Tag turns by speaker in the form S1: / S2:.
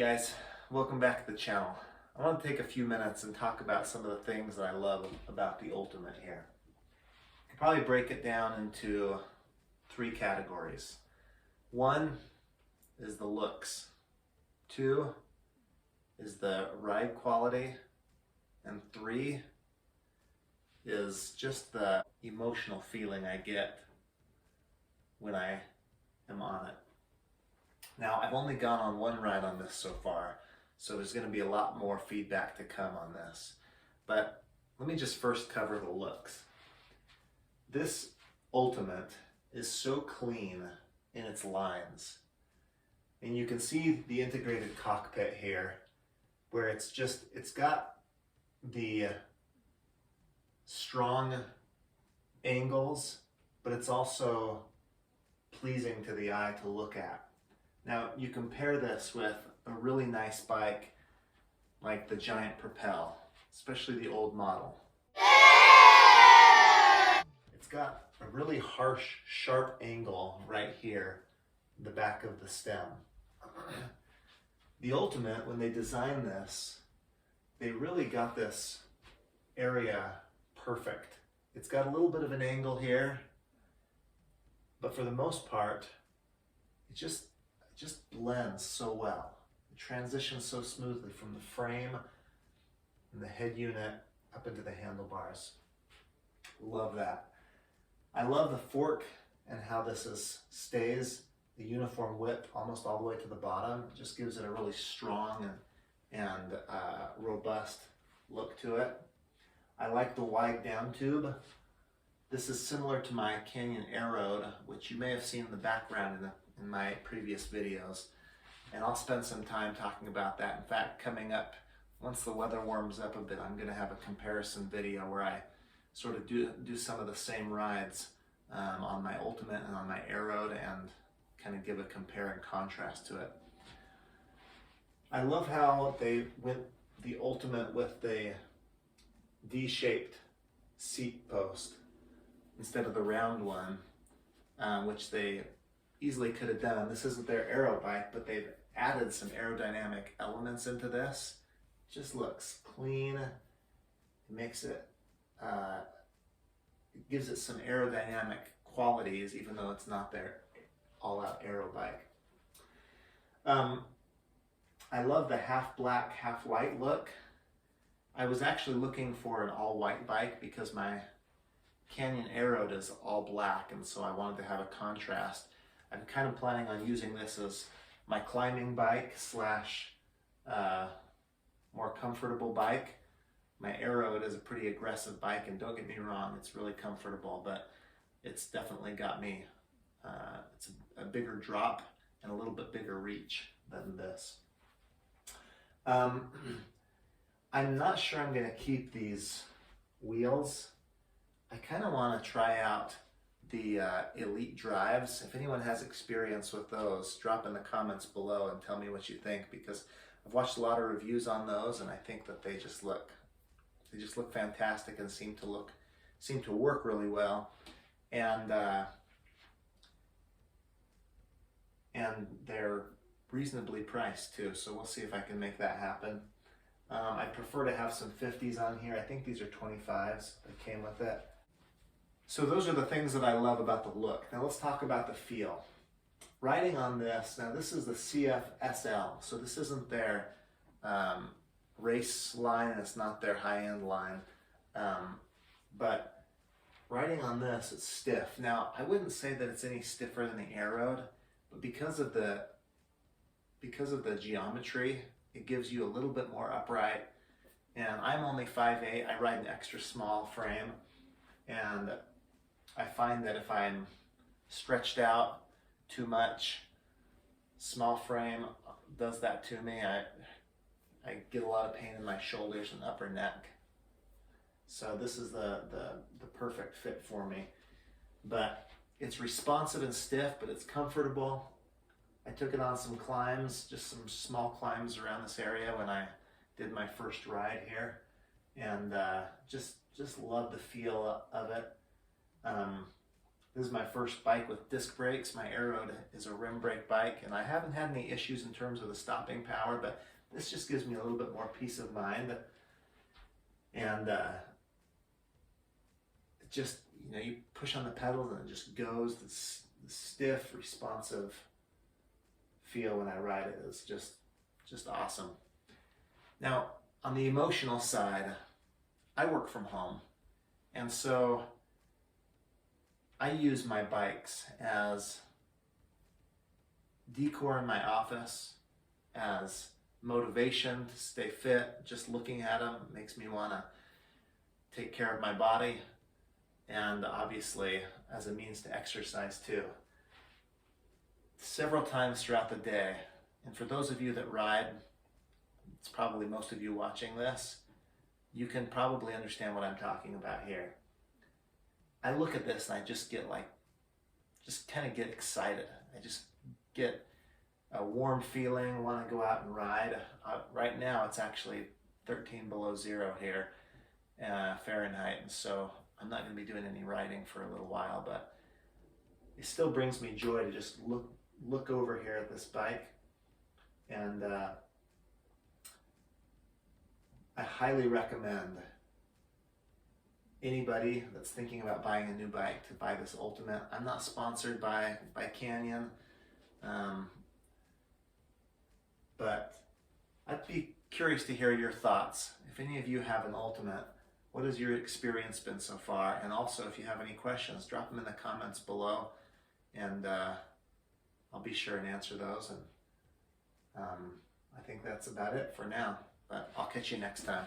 S1: guys, welcome back to the channel. I want to take a few minutes and talk about some of the things that I love about the Ultimate here. I could probably break it down into three categories. One is the looks. Two is the ride quality. And three is just the emotional feeling I get when I am on it. Now, I've only gone on one ride on this so far, so there's going to be a lot more feedback to come on this. But let me just first cover the looks. This Ultimate is so clean in its lines. And you can see the integrated cockpit here, where it's got the strong angles, but it's also pleasing to the eye to look at. Now, you compare this with a really nice bike like the Giant Propel, especially the old model. It's got a really harsh, sharp angle right here, the back of the stem. The Ultimate, when they designed this, they really got this area perfect. It's got a little bit of an angle here, but for the most part, it just blends so well. It transitions so smoothly from the frame and the head unit up into the handlebars. Love that. I love the fork and how this stays the uniform width almost all the way to the bottom. It just gives it a really strong and robust look to it. I like the wide down tube. This is similar to my Canyon Air-Road, which you may have seen in the background in my previous videos. And I'll spend some time talking about that. In fact, coming up, once the weather warms up a bit, I'm going to have a comparison video where I sort of do some of the same rides on my Ultimate and on my Air-Road and kind of give a compare and contrast to it. I love how they went the Ultimate with the D-shaped seat post instead of the round one, which they easily could have done. This isn't their aero bike, but they've added some aerodynamic elements into this. It just looks clean. It makes it, it gives it some aerodynamic qualities, even though it's not their all-out aero bike. I love the half black, half white look. I was actually looking for an all-white bike because my Canyon Air-Road is all black, and so I wanted to have a contrast. I'm kind of planning on using this as my climbing bike slash more comfortable bike. My Air-Road is a pretty aggressive bike, and don't get me wrong, it's really comfortable, but it's definitely got me, it's a bigger drop and a little bit bigger reach than this. I'm not sure I'm going to keep these wheels. I kind of want to try out the Elite Drives. If anyone has experience with those, drop in the comments below and tell me what you think, because I've watched a lot of reviews on those and I think that they just look fantastic and seem to work really well. And they're reasonably priced too, so we'll see if I can make that happen. I prefer to have some 50s on here. I think these are 25s that came with it. So those are the things that I love about the look. Now let's talk about the feel. Riding on this, now this is the CF SL, so this isn't their race line, and it's not their high-end line. But riding on this, it's stiff. Now, I wouldn't say that it's any stiffer than the Air-Road, but because of the geometry, it gives you a little bit more upright. And I'm only 5'8", I ride an extra small frame, and I find that if I'm stretched out too much, small frame does that to me. I get a lot of pain in my shoulders and upper neck. So this is the perfect fit for me. But it's responsive and stiff, but it's comfortable. I took it on some climbs, just some small climbs around this area when I did my first ride here, and just love the feel of it. This is my first bike with disc brakes. My Aeroad is a rim brake bike, and I haven't had any issues in terms of the stopping power, but this just gives me a little bit more peace of mind. And it just, you know, you push on the pedals and it just goes. This stiff, responsive feel when I ride it is just awesome. Now, on the emotional side, I work from home, and so I use my bikes as decor in my office, as motivation to stay fit. Just looking at them makes me want to take care of my body, and obviously as a means to exercise too. Several times throughout the day, and for those of you that ride, it's probably most of you watching this, you can probably understand what I'm talking about here. I look at this and I just get kind of get excited. I just get a warm feeling, want to go out and ride. Right now it's actually 13 below zero here, Fahrenheit, and so I'm not going to be doing any riding for a little while, but it still brings me joy to just look over here at this bike. And I highly recommend anybody that's thinking about buying a new bike to buy this Ultimate. I'm not sponsored by Canyon, but I'd be curious to hear your thoughts. If any of you have an Ultimate, what has your experience been so far? And also, if you have any questions, drop them in the comments below, and I'll be sure and answer those. And I think that's about it for now, but I'll catch you next time.